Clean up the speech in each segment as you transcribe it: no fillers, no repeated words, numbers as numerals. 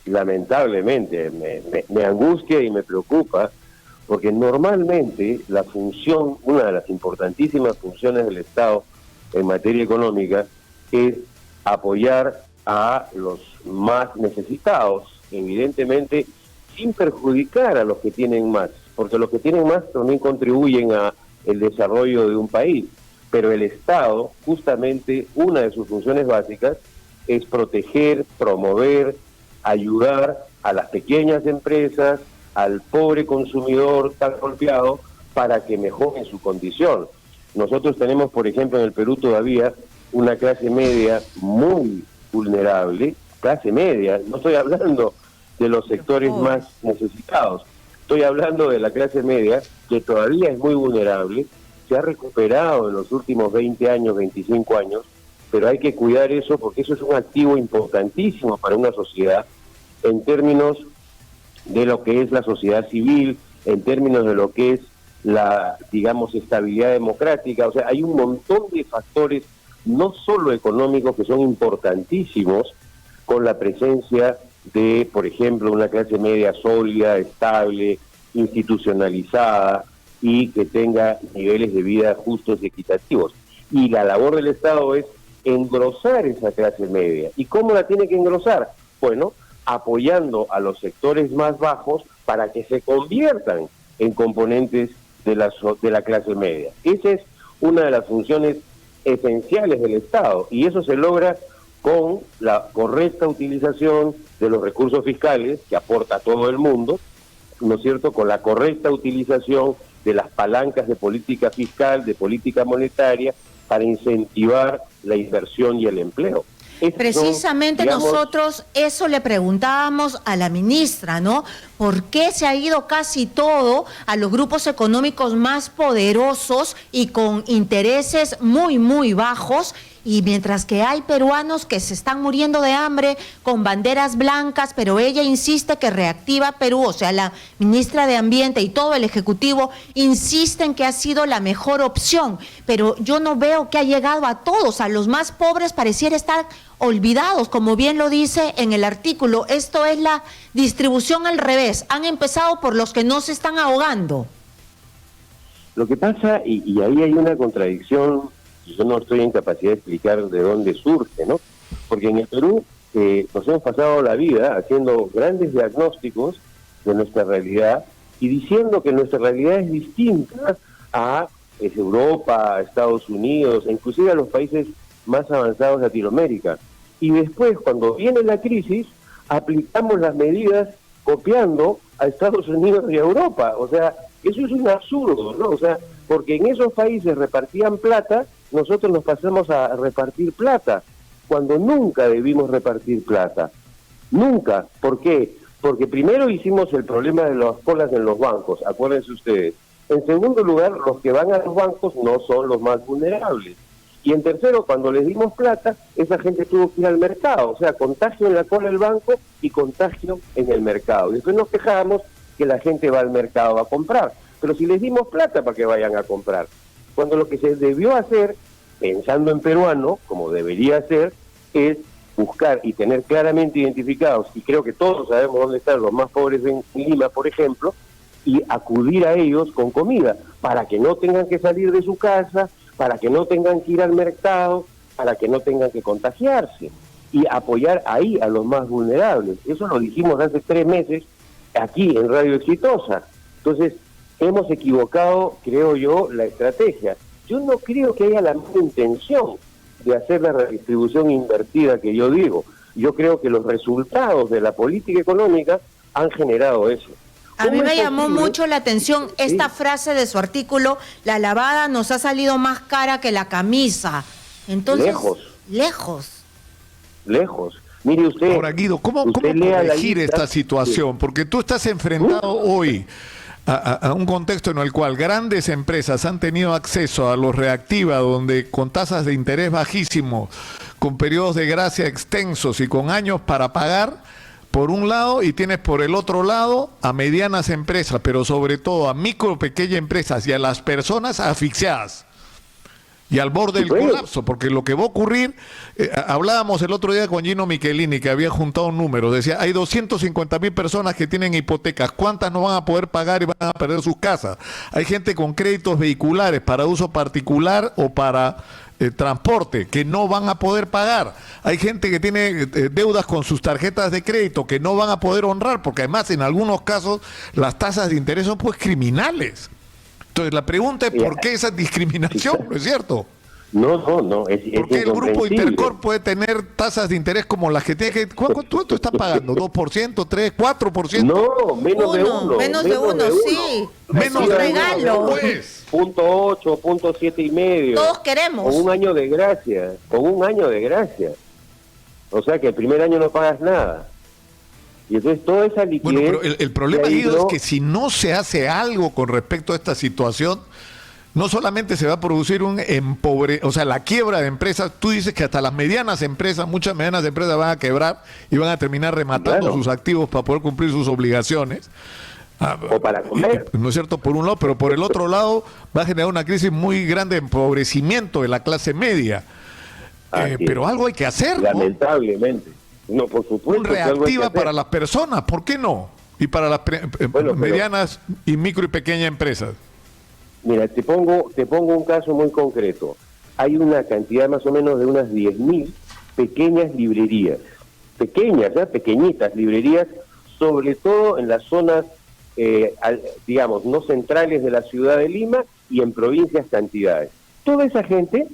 lamentablemente me angustia y me preocupa, porque normalmente la función, una de las importantísimas funciones del Estado en materia económica es apoyar a los más necesitados, evidentemente sin perjudicar a los que tienen más, porque los que tienen más también contribuyen a el desarrollo de un país, pero el Estado, justamente una de sus funciones básicas es proteger, promover, ayudar a las pequeñas empresas, al pobre consumidor tan golpeado, para que mejoren su condición. Nosotros tenemos, por ejemplo, en el Perú todavía una clase media muy vulnerable, clase media, no estoy hablando de los sectores más necesitados, estoy hablando de la clase media, que todavía es muy vulnerable, se ha recuperado en los últimos 20 años, 25 años, pero hay que cuidar eso porque eso es un activo importantísimo para una sociedad en términos de lo que es la sociedad civil, en términos de lo que es la, digamos, estabilidad democrática. O sea, hay un montón de factores, no solo económicos, que son importantísimos con la presencia de, por ejemplo, una clase media sólida, estable, institucionalizada y que tenga niveles de vida justos y equitativos. Y la labor del Estado es engrosar esa clase media. ¿Y cómo la tiene que engrosar? Bueno, apoyando a los sectores más bajos para que se conviertan en componentes de la clase media. Esa es una de las funciones esenciales del Estado, y eso se logra con la correcta utilización de los recursos fiscales que aporta todo el mundo, ¿no es cierto?, con la correcta utilización de las palancas de política fiscal, de política monetaria, para incentivar la inversión y el empleo. Precisamente nosotros eso le preguntábamos a la ministra, ¿no? ¿Por qué se ha ido casi todo a los grupos económicos más poderosos y con intereses muy, muy bajos? Y mientras que hay peruanos que se están muriendo de hambre con banderas blancas, pero ella insiste que reactiva Perú, o sea, la ministra de Ambiente y todo el Ejecutivo insisten que ha sido la mejor opción, pero yo no veo que ha llegado a todos, a los más pobres pareciera estar olvidados, como bien lo dice en el artículo. Esto es la distribución al revés, han empezado por los que no se están ahogando. Lo que pasa, y ahí hay una contradicción, yo no estoy en capacidad de explicar de dónde surge, ¿no? Porque en el Perú nos hemos pasado la vida haciendo grandes diagnósticos de nuestra realidad y diciendo que nuestra realidad es distinta a Europa, a Estados Unidos, e inclusive a los países más avanzados de Latinoamérica. Y después, cuando viene la crisis, aplicamos las medidas copiando a Estados Unidos y a Europa. O sea, eso es un absurdo, ¿no? O sea, porque en esos países repartían plata, nosotros nos pasamos a repartir plata, cuando nunca debimos repartir plata. Nunca. ¿Por qué? Porque primero hicimos el problema de las colas en los bancos, acuérdense ustedes. En segundo lugar, los que van a los bancos no son los más vulnerables. Y en tercero, cuando les dimos plata, esa gente tuvo que ir al mercado. O sea, contagio en la cola del banco y contagio en el mercado. Y después nos quejamos que la gente va al mercado a comprar. Pero si les dimos plata para que vayan a comprar. Cuando lo que se debió hacer, pensando en peruano, como debería ser, es buscar y tener claramente identificados, y creo que todos sabemos dónde están los más pobres en Lima, por ejemplo, y acudir a ellos con comida, para que no tengan que salir de su casa, para que no tengan que ir al mercado, para que no tengan que contagiarse, y apoyar ahí a los más vulnerables. Eso lo dijimos hace 3 meses aquí en Radio Exitosa. Entonces, hemos equivocado, creo yo, la estrategia. Yo no creo que haya la misma intención de hacer la redistribución invertida que yo digo. Yo creo que los resultados de la política económica han generado eso. A mí me llamó mucho la atención esta frase de su artículo: la lavada nos ha salido más cara que la camisa. Entonces, lejos. Mire usted. Ahora, Guido, ¿cómo corregir esta situación? Porque tú estás enfrentado hoy a un contexto en el cual grandes empresas han tenido acceso a los reactiva, donde con tasas de interés bajísimos, con periodos de gracia extensos y con años para pagar, por un lado, y tienes por el otro lado a medianas empresas, pero sobre todo a micro, pequeñas empresas y a las personas asfixiadas. y al borde del colapso, porque lo que va a ocurrir, hablábamos el otro día con Gino Michelini, que había juntado un número, decía, hay 250,000 personas que tienen hipotecas, ¿cuántas no van a poder pagar y van a perder sus casas? Hay gente con créditos vehiculares para uso particular o para transporte que no van a poder pagar. Hay gente que tiene deudas con sus tarjetas de crédito que no van a poder honrar, porque además en algunos casos las tasas de interés son pues criminales. Entonces la pregunta es ¿por qué esa discriminación? ¿No es cierto? No. ¿Por qué el grupo Intercorp puede tener tasas de interés como las que tiene que... ¿Cuánto está pagando? ¿2%, 3%, 4%? No, menos de uno. Menos de uno, sí. Menos de regalo. Pues. 0.8, 0.7 y medio. Todos queremos. Con un año de gracia. O sea que el primer año no pagas nada. Y entonces toda esa liquidez... Bueno, pero el problema, Guido, es que si no se hace algo con respecto a esta situación, no solamente se va a producir o sea, la quiebra de empresas. Tú dices que hasta las medianas empresas, muchas medianas empresas van a quebrar y van a terminar rematando sus activos para poder cumplir sus obligaciones. O para comer. ¿No es cierto? Por un lado, pero por el otro lado va a generar una crisis muy grande de empobrecimiento de la clase media. Pero algo hay que hacer, ¿no? Lamentablemente. No, por supuesto. Reactiva para las personas, ¿por qué no? Y para las medianas y micro y pequeñas empresas. Mira, te pongo un caso muy concreto. Hay una cantidad más o menos de unas 10.000 pequeñas librerías. Pequeñas, pequeñitas librerías, sobre todo en las zonas, digamos, no centrales de la ciudad de Lima y en provincias cantidades. Toda esa gente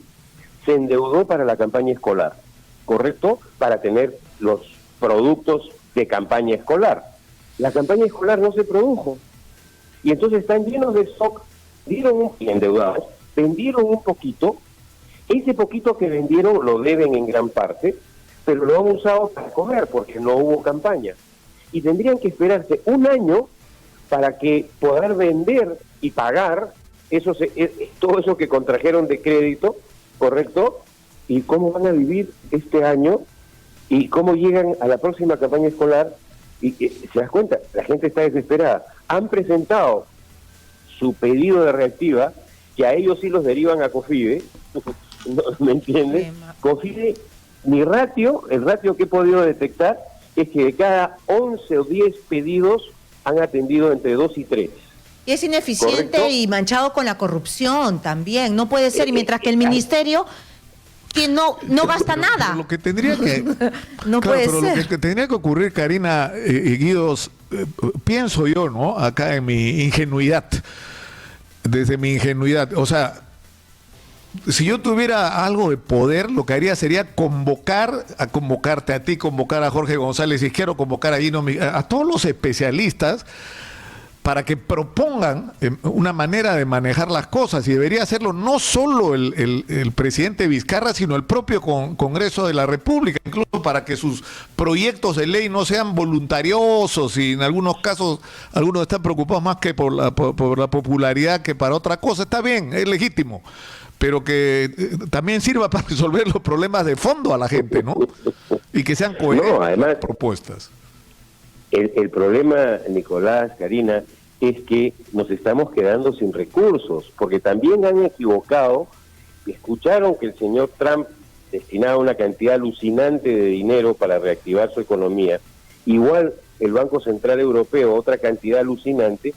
se endeudó para la campaña escolar, ¿correcto? Para tener los productos de campaña escolar. La campaña escolar no se produjo. Y entonces están llenos de stock, endeudados, vendieron un poquito, ese poquito que vendieron lo deben en gran parte, pero lo han usado para comer porque no hubo campaña. Y tendrían que esperarse un año para que poder vender y pagar todo eso que contrajeron de crédito, ¿correcto? ¿Y cómo van a vivir este año? ¿Y cómo llegan a la próxima campaña escolar? Y se das cuenta, la gente está desesperada. Han presentado su pedido de reactiva, que a ellos sí los derivan a COFIDE, ¿no? ¿Me entiendes? COFIDE, el ratio que he podido detectar es que de cada 11 o 10 pedidos han atendido entre 2 y 3. Y es ineficiente, ¿correcto? Y manchado con la corrupción también, no puede ser, y mientras que el ministerio que no gasta nada. Pero lo que tendría que no puede ser. Lo que tendría que ocurrir, Karina y Guidos, pienso yo, ¿no? Acá en mi ingenuidad, desde mi ingenuidad, o sea, si yo tuviera algo de poder, lo que haría sería convocarte a ti, convocar a Jorge González Izquierdo, convocar a Gino, a todos los especialistas para que propongan una manera de manejar las cosas, y debería hacerlo no solo el presidente Vizcarra, sino el propio Congreso de la República, incluso para que sus proyectos de ley no sean voluntariosos, y en algunos casos algunos están preocupados más que por la popularidad que para otra cosa. Está bien, es legítimo, pero que también sirva para resolver los problemas de fondo a la gente, ¿no? Y que sean coherentes las propuestas. El problema, Nicolás, Karina, es que nos estamos quedando sin recursos, porque también han equivocado, escucharon que el señor Trump destinaba una cantidad alucinante de dinero para reactivar su economía, igual el Banco Central Europeo otra cantidad alucinante,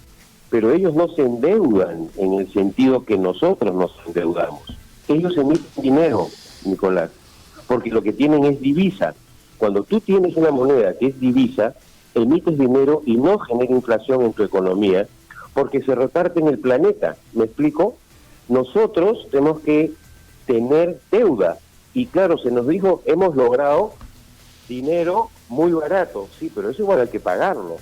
pero ellos no se endeudan en el sentido que nosotros nos endeudamos. Ellos emiten dinero, Nicolás, porque lo que tienen es divisa. Cuando tú tienes una moneda que es divisa, emites dinero y no genera inflación en tu economía, porque se reparte en el planeta. ¿Me explico? Nosotros tenemos que tener deuda. Y claro, se nos dijo, hemos logrado dinero muy barato. Sí, pero eso igual hay que pagarlo.